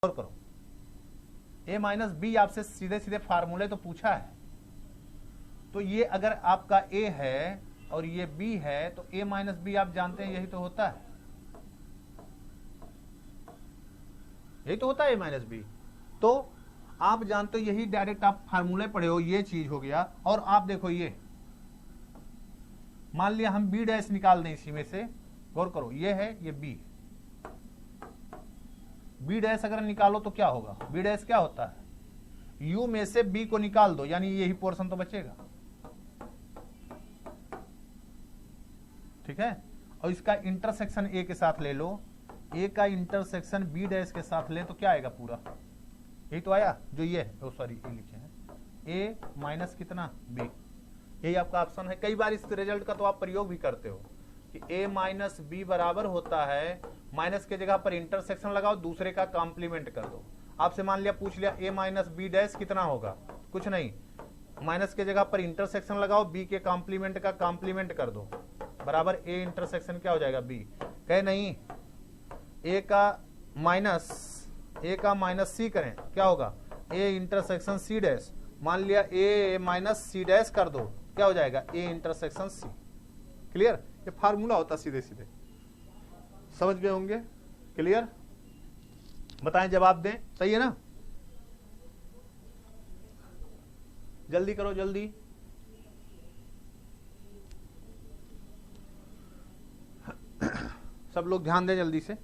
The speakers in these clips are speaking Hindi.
और करो, a माइनस बी आपसे सीधे सीधे फार्मूले तो पूछा है, तो ये अगर आपका a है और ये b है तो a माइनस बी आप जानते हैं यही तो होता है, यही तो होता है a माइनस बी। तो आप जानते हो, यही डायरेक्ट आप फार्मूले पढ़े हो, ये चीज हो गया। और आप देखो, ये मान लिया हम b डैश निकाल दें इसी में से, गौर करो, ये है ये b, b डैश अगर निकालो तो क्या होगा, b डैश क्या होता है, u में से b को निकाल दो, यानी यही पोर्शन तो बचेगा, ठीक है। और इसका इंटरसेक्शन a के साथ ले लो, a का इंटरसेक्शन b डैश के साथ ले तो क्या आएगा, पूरा यही तो आया जो ये है, सॉरी ये लिखे हैं a माइनस कितना b, यही आपका ऑप्शन है। कई बार इस रिजल्ट का तो आप प्रयोग भी करते हो कि a माइनस बी बराबर होता है, माइनस के जगह पर इंटरसेक्शन लगाओ, दूसरे का कॉम्प्लीमेंट कर दो। आपसे मान लिया पूछ लिया a माइनस बी डैश कितना होगा, कुछ नहीं, माइनस के जगह पर इंटरसेक्शन लगाओ, b के कॉम्प्लीमेंट का कॉम्प्लीमेंट कर दो, बराबर a इंटरसेक्शन क्या हो जाएगा b। कहे नहीं, a का माइनस c करें, क्या होगा a इंटरसेक्शन c डैश, मान लिया a माइनस c डैश कर दो, क्या हो जाएगा a इंटरसेक्शन c। क्लियर, ये फार्मूला होता सीधे सीधे, समझ गए होंगे। क्लियर, बताएं, जवाब दें, सही है ना, जल्दी करो जल्दी। सब लोग ध्यान दें जल्दी से,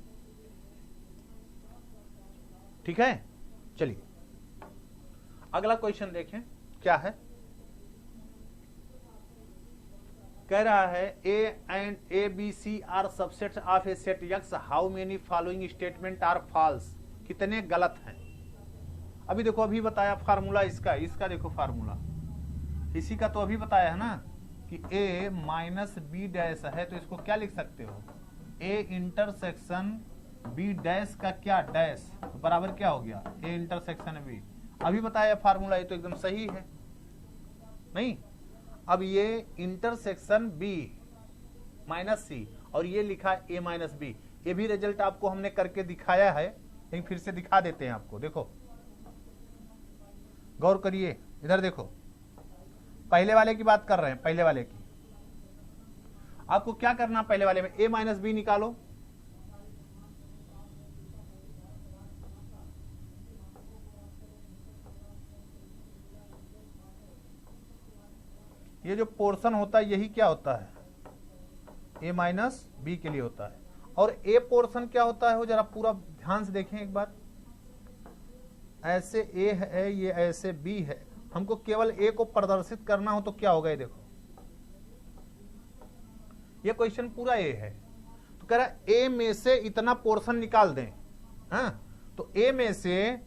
ठीक है। चलिए अगला क्वेश्चन देखें क्या है, कह रहा है a and a b c are subsets of a set x, how many following statement are false, कितने गलत हैं। अभी देखो, अभी बताया फार्मूला इसका देखो फार्मूला, इसी का तो अभी बताया है ना कि a माइनस बी डैश है, तो इसको क्या लिख सकते हो, a इंटरसेक्शन b डैश का क्या डैश, तो बराबर क्या हो गया a इंटरसेक्शन b। अभी बताया फार्मूला, ये तो एकदम सही है नहीं। अब ये इंटरसेक्शन b माइनस c और ये लिखा a माइनस बी, ये भी रिजल्ट आपको हमने करके दिखाया है, लेकिन फिर से दिखा देते हैं आपको। देखो गौर करिए, इधर देखो, पहले वाले की बात कर रहे हैं, पहले वाले की। आपको क्या करना, पहले वाले में a माइनस बी निकालो, ये जो पोर्शन होता है यही क्या होता है, a माइनस बी के लिए होता है। और a पोर्शन क्या होता है, वो जरा पूरा ध्यान से देखें एक बार, ऐसे a है, ये ऐसे b है, हमको केवल a को प्रदर्शित करना हो तो क्या होगा, ये देखो, ये क्वेश्चन पूरा a है, तो कह रहा है a में से इतना पोर्शन निकाल दें, हाँ, तो a में से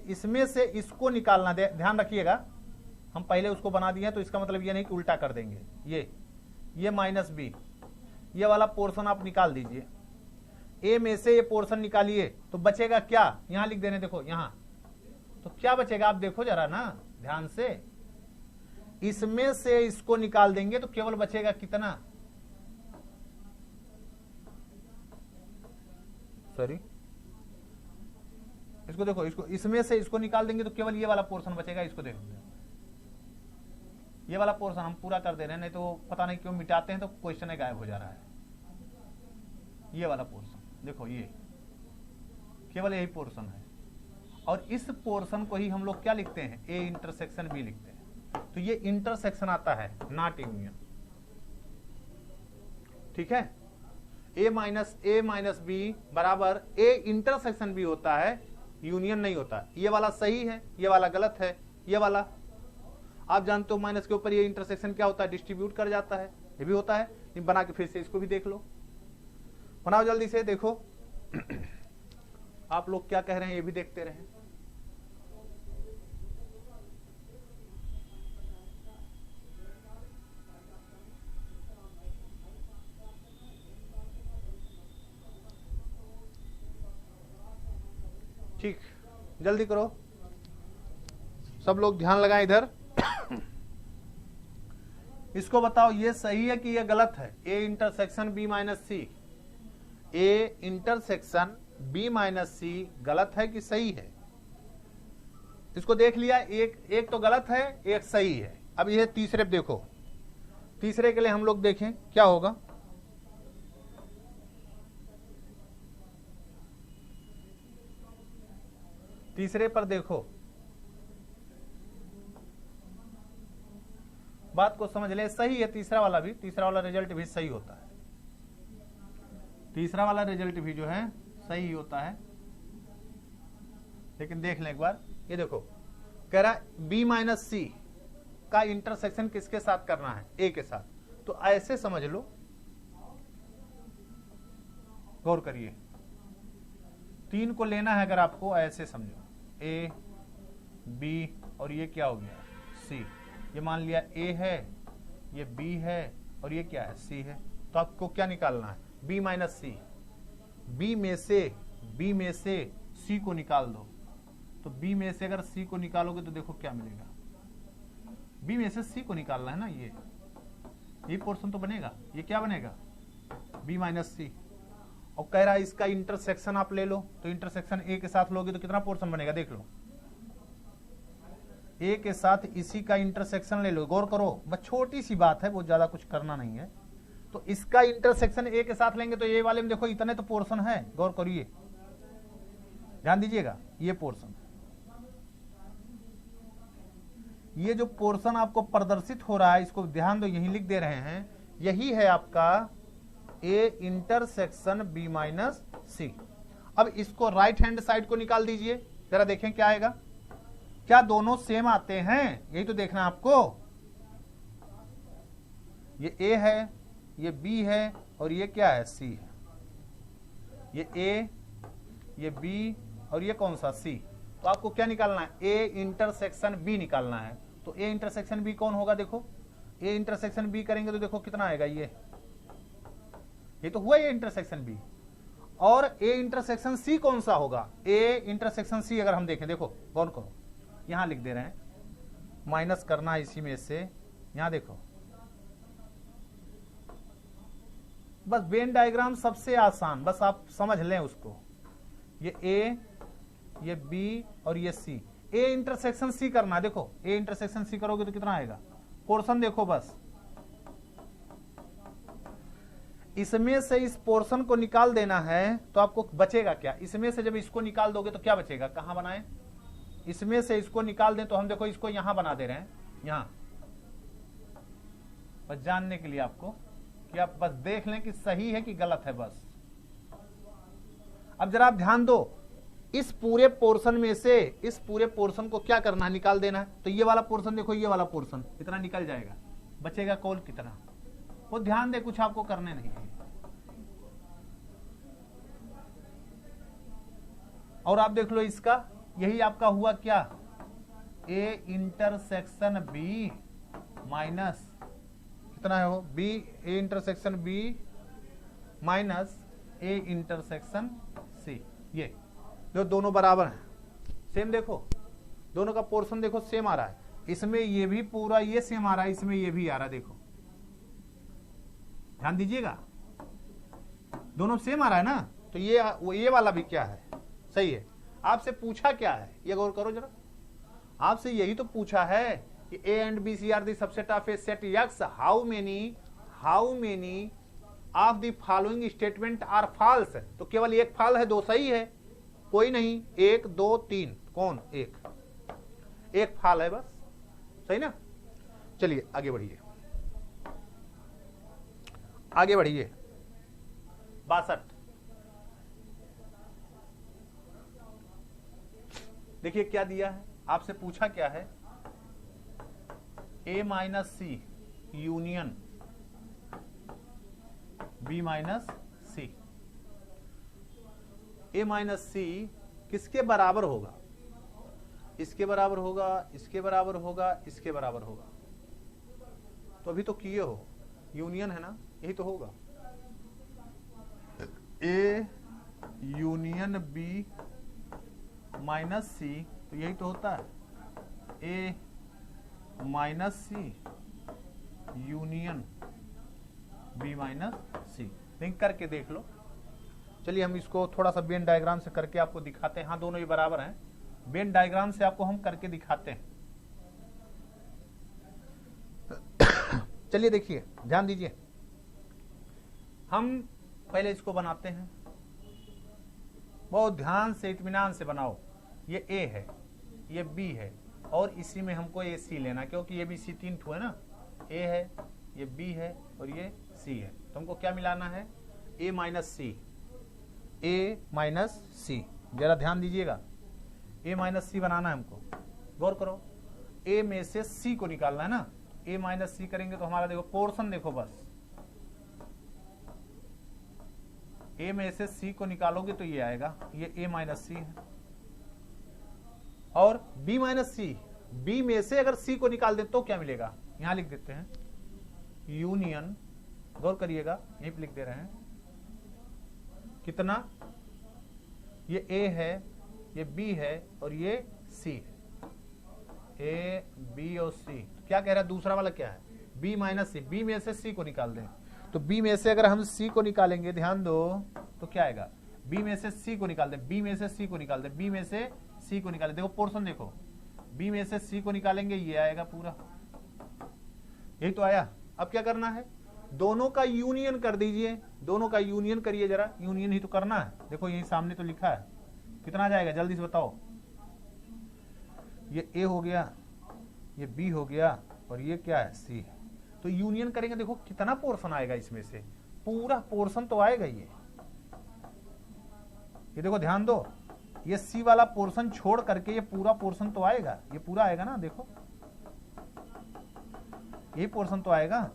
इसमें से इसको निकालना, ध्यान रखिएगा, हम पहले उसको बना दिए हैं, तो इसका मतलब ये नहीं कि उल्टा कर देंगे, ये माइनस बी, ये वाला पोर्शन आप निकाल दीजिए, a में से ये पोर्शन निकालिए, तो बचेगा क्या, यहां लिख देने, देखो यहां, तो क्या बचेगा आप देखो जरा ना ध्यान से, इसमें से इसको निकाल देंगे तो केवल बचेगा कितना, सॉरी इसको देखो, इसको इसमें से इसको निकाल देंगे तो केवल ये वाला पोर्शन बचेगा, इसको देखो, ये वाला पोर्शन हम पूरा कर दे रहे हैं, नहीं तो पता नहीं क्यों मिटाते हैं तो क्वेश्चन गायब हो जा रहा है। ये वाला पोर्शन देखो, ये केवल यही पोर्शन है, और इस पोर्शन को ही हम लोग क्या लिखते हैं, a इंटरसेक्शन b लिखते हैं, तो ये इंटरसेक्शन आता है, नॉट यूनियन, ठीक है। a माइनस बी बराबर a इंटरसेक्शन b होता है, यूनियन नहीं होता। ये वाला सही है, ये वाला गलत है, ये वाला आप जानते हो माइनस के ऊपर ये इंटरसेक्शन क्या होता है, डिस्ट्रीब्यूट कर जाता है, ये भी होता है। बना के फिर से इसको भी देख लो, बनाओ जल्दी से, देखो आप लोग क्या कह रहे हैं, ये भी देखते रहें। ठीक, जल्दी करो, सब लोग ध्यान लगाएं इधर। इसको बताओ ये सही है कि ये गलत है, a intersection b minus C, a intersection B minus C गलत है कि सही है? इसको देख लिया, एक तो गलत है, एक सही है। अब यह तीसरे पे देखो, तीसरे के लिए हम लोग देखें क्या होगा। तीसरे पर देखो, बात को समझ ले, सही है तीसरा वाला भी, तीसरा वाला रिजल्ट भी सही होता है, तीसरा वाला रिजल्ट भी जो है सही होता है। लेकिन देख लें एक बार, ये देखो कह रहा है बी माइनस सी का इंटरसेक्शन किसके साथ करना है? ए के साथ। तो ऐसे समझ लो, गौर करिए, 3 को लेना है अगर आपको, ऐसे समझो, ए बी और ये क्या हो गया सी। ये मान लिया ए है, ये बी है और ये क्या है सी है। तो आपको क्या निकालना है? बी माइनस सी। बी में से सी को निकाल दो। तो बी में से अगर सी को निकालोगे तो देखो क्या मिलेगा। बी में से सी को निकालना है ना, ये पोर्शन तो बनेगा। ये क्या बनेगा? बी माइनस सी। और कह रहा है इसका इंटरसेक्शन आप ले लो, तो इंटरसेक्शन ए के साथ लोगे तो कितना पोर्शन बनेगा देख लो। ए के साथ इसी का इंटरसेक्शन ले लो, गौर करो, बस छोटी सी बात है, बहुत ज्यादा कुछ करना नहीं है। तो इसका इंटरसेक्शन ए के साथ लेंगे तो ए वाले में देखो इतने तो पोर्शन है, गौर करिए, ध्यान दीजिएगा। ये पोर्शन, ये जो पोर्शन आपको प्रदर्शित हो रहा है, इसको ध्यान दो, यही लिख दे रहे हैं, यही है आपका ए इंटरसेक्शन बी माइनस सी। अब इसको राइट हैंड साइड को निकाल दीजिए, जरा देखें क्या आएगा। क्या दोनों सेम आते हैं? यही तो देखना है आपको। ये ए है, ये बी है और ये क्या है सी है। ये ए, ये बी और ये कौन सा सी। तो आपको क्या निकालना है? ए इंटरसेक्शन बी निकालना है। तो ए इंटरसेक्शन बी कौन होगा? देखो ए इंटरसेक्शन बी करेंगे तो देखो कितना आएगा। ये तो हुआ ये इंटरसेक्शन बी। और ए इंटरसेक्शन सी कौन सा होगा? ए इंटरसेक्शन सी अगर हम देखें, देखो गौर करो, यहां लिख दे रहे हैं, माइनस करना है इसी में से। यहां देखो, बस वेन डायग्राम सबसे आसान, बस आप समझ लें उसको। ये ए, ये बी और ये सी। ए इंटरसेक्शन सी करना है। देखो ए इंटरसेक्शन सी करोगे तो कितना आएगा पोर्शन, देखो बस इसमें से इस पोर्शन को निकाल देना है तो आपको बचेगा क्या? इसमें से जब इसको निकाल दोगे तो क्या बचेगा? कहां बनाए? इसमें से इसको निकाल दें तो हम देखो इसको यहां बना दे रहे हैं, यहां, बस जानने के लिए आपको कि आप बस देख लें कि सही है कि गलत है बस। अब जरा आप ध्यान दो, इस पूरे पोर्शन में से इस पूरे पोर्शन को क्या करना है? निकाल देना है। तो ये वाला पोर्शन देखो, ये वाला पोर्शन इतना निकल जाएगा, बचेगा कौन कितना? वो ध्यान दे, कुछ आपको करने नहीं है। और आप देख लो इसका, यही आपका हुआ क्या? ए इंटरसेक्शन बी माइनस कितना है वो? B, A intersection B minus A intersection C. ये जो दोनों बराबर हैं, सेम देखो, दोनों का पोर्शन देखो सेम आ रहा है। इसमें ये भी पूरा ये सेम आ रहा है, इसमें ये भी आ रहा है, देखो ध्यान दीजिएगा, दोनों सेम आ रहा है ना। तो ये वाला भी क्या है? सही है। आपसे पूछा क्या है? ये गौर करो जरा, आपसे यही तो पूछा है कि A and B C are the subset of a set X, how many of the following statement are false. तो केवल एक फॉल है, दो सही है, कोई नहीं। 1 2 3 कौन? एक फॉल है बस, सही ना। चलिए आगे बढ़िए, आगे बढ़िए। 62 देखिए क्या दिया है, आपसे पूछा क्या है? ए माइनस सी यूनियन बी माइनस सी। ए माइनस सी किसके बराबर होगा? इसके बराबर होगा, इसके बराबर होगा, इसके बराबर होगा। तो अभी तो किए हो, यूनियन है ना, यही तो होगा। A union B minus C, तो यही तो होता है। ए माइनस सी यूनियन बी माइनस सी। लिंक करके देख लो। चलिए हम इसको थोड़ा सा वेन डायग्राम से करके आपको दिखाते हैं। हाँ, दोनों ही बराबर हैं। वेन डायग्राम से आपको हम करके दिखाते हैं। चलिए देखिए, ध्यान दीजिए, हम पहले इसको बनाते हैं। बहुत ध्यान से, इत्मीनान से बनाओ। ये ए है, ये बी है, और इसी में हमको ए सी लेना, क्योंकि ये बी सी तीन ठो है ना। ए है, ये बी है, और ये सी है। तो हमको क्या मिलाना है? ए माइनस सी। ए माइनस सी, जरा ध्यान दीजिएगा, ए माइनस सी बनाना है हमको। गौर करो, ए में से सी को निकालना है ना। ए माइनस सी करेंगे तो हमारा देखो पोर्शन देखो, बस ए में से सी को निकालोगे तो ये आएगा, ये ए माइनस सी है। और बी माइनस सी, बी में से अगर सी को निकाल दे तो क्या मिलेगा? यहां लिख देते हैं यूनियन। गौर करिएगा, यहीं पे लिख दे रहे हैं कितना, ये ए है, ये बी है, और ये सी है। ए बी और सी, क्या कह रहा है दूसरा वाला? क्या है? बी माइनस सी। बी में से सी को निकाल दें तो बी में से अगर हम सी को निकालेंगे, ध्यान दो, तो क्या आएगा? बी में से सी को निकाल दें, बी में से सी को निकाल दें, बी में से सी को निकालें। देखो पोर्शन देखो, बी में से सी को निकालेंगे, ये आएगा पूरा, यही तो आया। अब क्या करना है? दोनों का यूनियन कर दीजिए, दोनों का यूनियन करिए जरा, यूनियन ही तो करना है। देखो यही सामने तो लिखा है, कितना आ जाएगा जल्दी से बताओ। ये ए हो गया, ये बी हो गया, और ये क्या है? सी है। तो यूनियन करेंगे, देखो कितना पोर्शन आएगा इसमें से, पूरा पोर्शन तो आएगा। ये देखो ध्यान दो, ये सी वाला पोर्शन छोड़ करके ये पूरा पोर्शन तो आएगा, ये पूरा आएगा ना। देखो यही पोर्शन तो आएगा,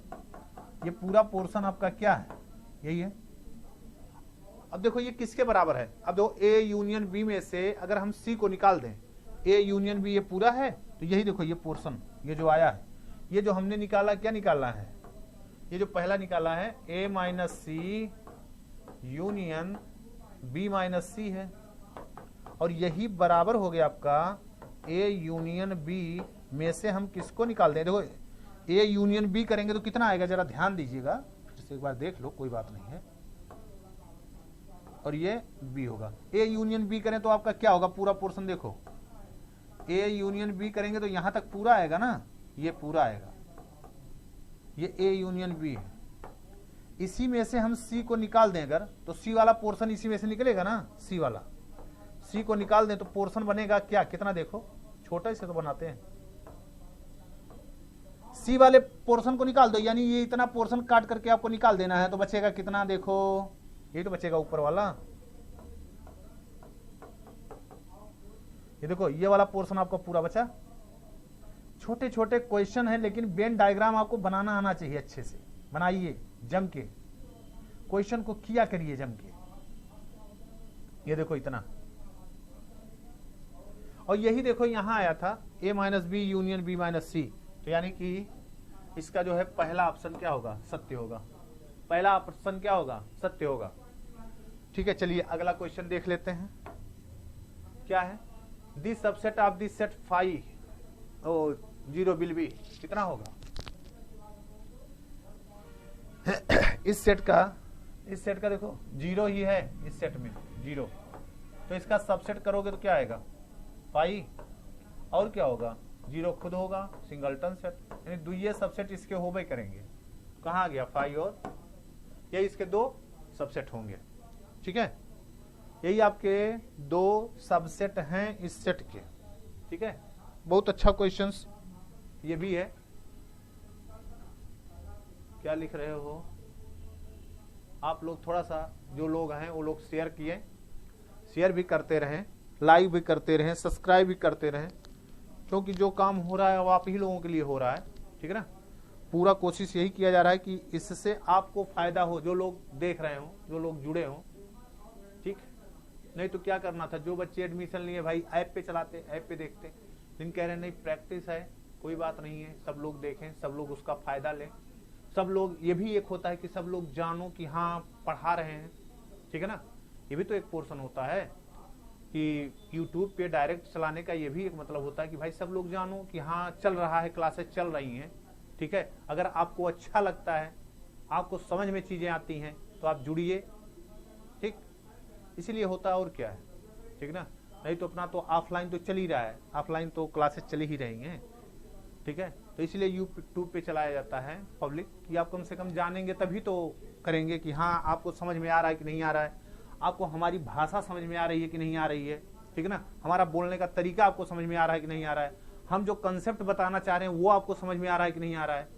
ये पूरा पोर्शन आपका क्या है? यही है। अब देखो ये किसके बराबर है? अब देखो ए यूनियन बी में से अगर हम सी को निकाल दें, ए यूनियन बी ये पूरा है, तो यही देखो ये पोर्शन, ये जो आया है, ये जो हमने निकाला, क्या निकाला है? ये जो पहला निकाला है ए माइनस सी यूनियन बी माइनस सी है, और यही बराबर हो गया आपका ए यूनियन बी में से हम किसको निकाल दें? देखो ए यूनियन बी करेंगे तो कितना आएगा, जरा ध्यान दीजिएगा, फिर से एक बार देख लो, कोई बात नहीं है। और ये बी होगा। ए यूनियन बी करें तो आपका क्या होगा? पूरा पोर्शन देखो, ए यूनियन बी करेंगे तो यहां तक पूरा आएगा ना, ये पूरा आएगा, ये ए यूनियन बी है। इसी में से हम सी को निकाल दें अगर, तो सी वाला पोर्शन इसी में से निकलेगा ना, सी वाला। सी को निकाल दें तो पोर्शन बनेगा क्या, कितना? देखो छोटा से तो बनाते हैं, सी वाले पोर्शन को निकाल दो, यानी ये इतना पोर्शन काट करके आपको निकाल देना है, तो बचेगा कितना? देखो ये तो बचेगा ऊपर वाला, ये देखो ये वाला पोर्शन आपका पूरा बचा। छोटे छोटे क्वेश्चन है, लेकिन वेन डायग्राम आपको बनाना आना चाहिए, अच्छे से बनाइए, जम के क्वेश्चन को किया करिए जम के। ये देखो इतना, और यही देखो यहां आया था A minus B union B minus C, तो यानी कि इसका जो है पहला ऑप्शन क्या होगा? सत्य होगा। पहला ऑप्शन क्या होगा? सत्य होगा। ठीक है, चलिए अगला क्वेश्चन देख लेते हैं। क्या है? This subset of this set 5 0 will be, कितना होगा? इस सेट का देखो 0 ही है, इस सेट में 0, तो इसका सबसेट करोगे तो क्या आएगा? 5, और क्या होगा? 0 खुद होगा, सिंगलटन सेट, यानी दुइये सबसेट इसके होबे करेंगे। कहाँ आ गया? 5 और ये इसके 2 सबसेट होंगे। ठीक है, यही आपके 2 सबसेट हैं इस सेट के। ठीक है, बहुत अच्छा क्वेश्चंस ये भी है। क्या लिख रहे हो आप लोग? थोड़ा सा जो लोग हैं वो लोग शेयर किए, शेयर भी करते रहें, लाइक भी करते रहें, सब्सक्राइब भी करते रहें, क्योंकि जो काम हो रहा है वो आप ही लोगों के लिए हो रहा है। ठीक है ना, पूरा कोशिश यही किया जा रहा है कि इससे आपको फायदा हो, जो लोग देख रहे हो, जो लोग जुड़े हो। ठीक, नहीं तो क्या करना था? जो बच्चे एडमिशन लिए भाई ऐप पे चलाते, ऐप पे देखते, लेकिन कह रहे नहीं प्रैक्टिस है, कोई बात नहीं है, सब लोग देखें, सब लोग उसका फायदा लें, सब लोग, ये भी एक होता है कि सब लोग जानो कि हाँ पढ़ा रहे हैं। ठीक है ना, ये भी तो एक पोर्शन होता है कि YouTube पे डायरेक्ट चलाने का, ये भी एक मतलब होता है कि भाई सब लोग जानो कि हाँ चल रहा है, क्लासेस चल रही हैं। ठीक है, अगर आपको अच्छा लगता है, आपको समझ में चीजें आती हैं, तो आप जुड़िए। ठीक, इसीलिए होता है, और क्या है, ठीक ना। नहीं तो अपना तो ऑफलाइन तो चल ही रहा है, ऑफलाइन तो क्लासेस चली ही रही हैं, ठीक है। तो इसलिए यूट्यूब पे चलाया जाता है पब्लिक, कि आप कम से कम जानेंगे तभी तो करेंगे कि हाँ आपको समझ में आ रहा है कि नहीं आ रहा है, आपको हमारी भाषा समझ में आ रही है कि नहीं आ रही है, ठीक है ना, हमारा बोलने का तरीका आपको समझ में आ रहा है कि नहीं आ रहा है, हम जो कंसेप्ट बताना चाह रहे हैं वो आपको समझ में आ रहा है कि नहीं आ रहा है।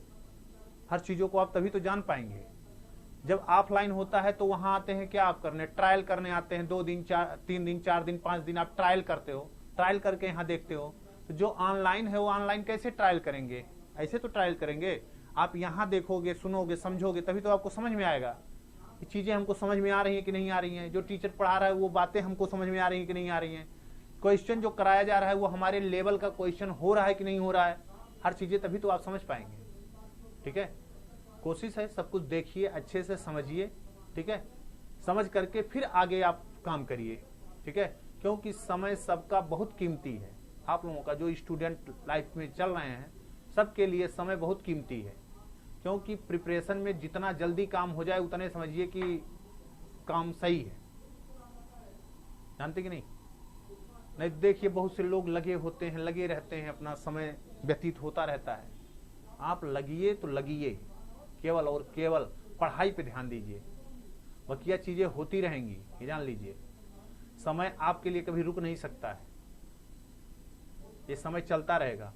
हर चीजों को आप तभी तो जान पाएंगे। जब ऑफलाइन होता है तो वहां आते हैं क्या आप करने, ट्रायल करने आते हैं, 2 दिन 3 दिन 4 दिन 5 दिन आप ट्रायल करते हो, ट्रायल करके यहाँ देखते हो। तो जो ऑनलाइन है वो ऑनलाइन कैसे ट्रायल करेंगे, ऐसे तो ट्रायल करेंगे। आप यहाँ देखोगे, सुनोगे, समझोगे, तभी तो आपको समझ में आएगा कि चीजें हमको समझ में आ रही हैं कि नहीं आ रही हैं, जो टीचर पढ़ा रहा है वो बातें हमको समझ में आ रही हैं कि नहीं आ रही हैं, क्वेश्चन जो कराया जा रहा है वो हमारे लेवल का क्वेश्चन हो रहा है कि नहीं हो रहा है, हर चीजें तभी तो आप समझ पाएंगे, ठीक है। कोशिश है सब कुछ देखिए, अच्छे से समझिए, ठीक है, समझ करके फिर आगे आप काम करिए, ठीक है, क्योंकि समय सबका बहुत कीमती है। आप लोगों का जो स्टूडेंट लाइफ में चल रहे हैं सबके लिए समय बहुत कीमती है, क्योंकि प्रिपरेशन में जितना जल्दी काम हो जाए उतने समझिए कि काम सही है, जानते कि नहीं। नहीं देखिए बहुत से लोग लगे होते हैं, लगे रहते हैं, अपना समय व्यतीत होता रहता है। आप लगिए तो लगिए, केवल और केवल पढ़ाई पे ध्यान दीजिए, बाकी चीजें होती रहेंगी, ये जान लीजिए। समय आपके लिए कभी रुक नहीं सकता है, ये समय चलता रहेगा।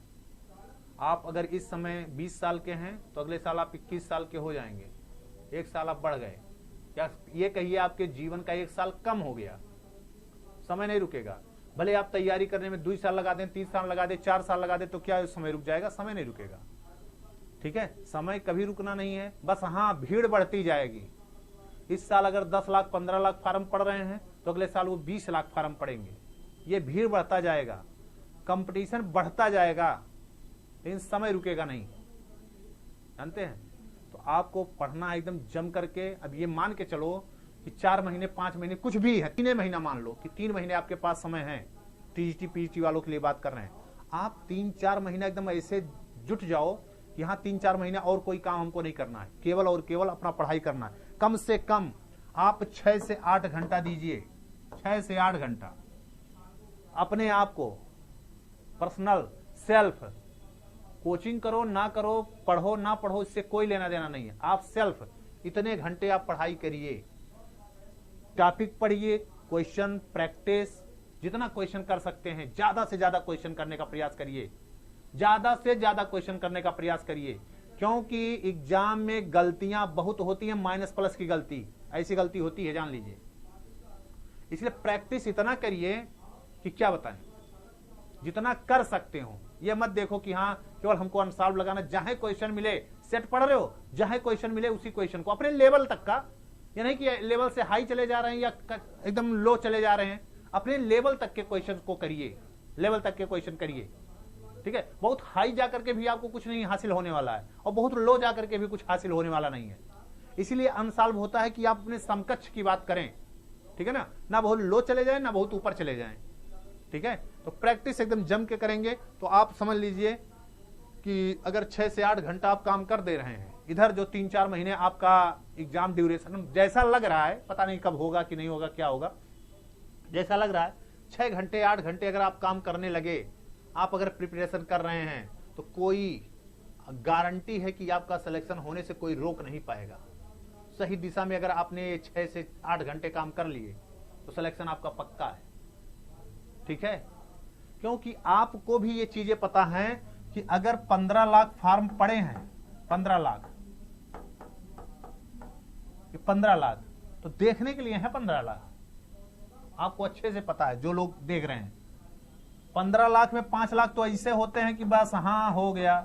आप अगर इस समय 20 साल के हैं तो अगले साल आप 21 साल के हो जाएंगे, 1 साल आप बढ़ गए, या ये कहिए आपके जीवन का 1 साल कम हो गया। समय नहीं रुकेगा, भले आप तैयारी करने में 2 साल लगा दें, 3 साल लगा दें, 4 साल लगा दें, तो क्या समय रुक जाएगा? समय नहीं रुकेगा, ठीक है। समय कभी रुकना नहीं है, बस हाँ भीड़ बढ़ती जाएगी। इस साल अगर 10 लाख 15 लाख फार्म पड़ रहे हैं तो अगले साल वो 20 लाख फार्म पड़ेंगे। ये भीड़ बढ़ता जाएगा, कंपटीशन बढ़ता जाएगा, लेकिन समय रुकेगा नहीं, जानते हैं। तो आपको पढ़ना एकदम जम करके, अब ये मान के चलो कि 4 महीने 5 महीने कुछ भी है, 3 महीना मान लो कि 3 महीने आपके पास समय है, टीजीटी पीजीटी वालों के लिए बात कर रहे हैं। आप 3-4 महीना एकदम ऐसे जुट जाओ, यहाँ 3-4 महीने और कोई काम हमको नहीं करना है, केवल और केवल अपना पढ़ाई करना है। कम से कम आप 6 से 8 घंटा दीजिए, 6 से 8 घंटा अपने आप को, पर्सनल सेल्फ। कोचिंग करो ना करो, पढ़ो ना पढ़ो, इससे कोई लेना देना नहीं है। आप सेल्फ इतने घंटे आप पढ़ाई करिए, टॉपिक पढ़िए, क्वेश्चन प्रैक्टिस, जितना क्वेश्चन कर सकते हैं ज्यादा से ज्यादा क्वेश्चन करने का प्रयास करिए, ज्यादा से ज्यादा क्वेश्चन करने का प्रयास करिए, क्योंकि एग्जाम में गलतियां बहुत होती हैं, माइनस प्लस की गलती, ऐसी गलती होती है, जान लीजिए। इसलिए प्रैक्टिस इतना करिए कि क्या बताएं, जितना कर सकते हो। ये मत देखो कि हाँ केवल हमको अनसॉल्व लगाना, जहां क्वेश्चन मिले, सेट पढ़ रहे हो, जहां क्वेश्चन मिले उसी क्वेश्चन को, अपने लेवल तक का, ये नहीं कि लेवल से हाई चले जा रहे हैं या एकदम लो चले जा रहे हैं, अपने लेवल तक के क्वेश्चन को करिए, लेवल तक के क्वेश्चन करिए, ठीक है। बहुत हाई जाकर के भी आपको कुछ नहीं हासिल होने वाला है, और बहुत लो जाकर के भी कुछ हासिल होने वाला नहीं है। इसीलिए अनसॉल्व होता है कि आप अपने समकक्ष की बात करें, ठीक है ना, ना बहुत लो चले जाए ना बहुत ऊपर चले जाएं, ठीक है। तो प्रैक्टिस एकदम जम के करेंगे तो आप समझ लीजिए कि अगर 6 से 8 घंटा आप काम कर दे रहे हैं, इधर जो 3-4 महीने आपका एग्जाम ड्यूरेशन जैसा लग रहा है, पता नहीं कब होगा कि नहीं होगा, क्या होगा, जैसा लग रहा है 6 घंटे 8 घंटे अगर आप काम करने लगे, आप अगर प्रिपरेशन कर रहे हैं, तो कोई गारंटी है कि आपका सिलेक्शन होने से कोई रोक नहीं पाएगा। सही दिशा में अगर आपने 6 से 8 घंटे काम कर लिए तो सिलेक्शन आपका पक्का है, ठीक है। क्योंकि आपको भी ये चीजें पता है कि अगर 15 लाख फार्म पड़े हैं, 15 लाख, 15 लाख तो देखने के लिए है 15 लाख, आपको अच्छे से पता है जो लोग देख रहे हैं। 15 लाख में 5 लाख तो ऐसे होते हैं कि बस हाँ हो गया,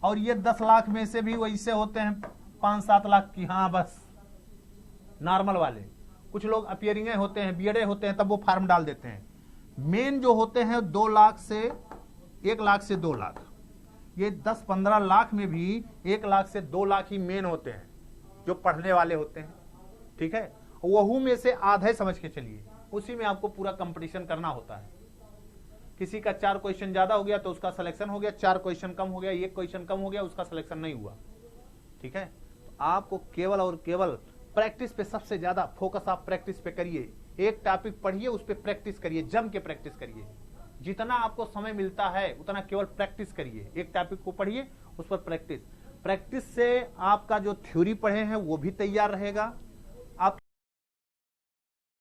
और ये 10 लाख में से भी वैसे होते हैं 5-7 लाख की हाँ बस नॉर्मल वाले। कुछ लोग अपियरिंग होते हैं, बीएडे होते हैं, तब वो फार्म डाल देते हैं। मेन जो होते हैं 2 लाख से 1 लाख से 2 लाख, ये 10-15 लाख में भी 1 लाख से 2 लाख ही मेन होते हैं जो पढ़ने वाले होते हैं, ठीक है। वहू में से आधे समझ के चलिए, उसी में आपको पूरा कंपटीशन करना होता है। किसी का 4 क्वेश्चन ज्यादा हो गया तो उसका सिलेक्शन हो गया, 4 क्वेश्चन कम हो गया, 1 क्वेश्चन कम हो गया, उसका सिलेक्शन नहीं हुआ, ठीक है। तो आपको केवल और केवल प्रैक्टिस पे सबसे ज्यादा फोकस आप प्रैक्टिस पे करिए, एक टॉपिक पढ़िए, उस पर प्रैक्टिस करिए, जम के प्रैक्टिस करिए, जितना आपको समय मिलता है उतना केवल प्रैक्टिस करिए। एक टॉपिक को पढ़िए, उस पर प्रैक्टिस से आपका जो थ्योरी पढ़े हैं वो भी तैयार रहेगा, आप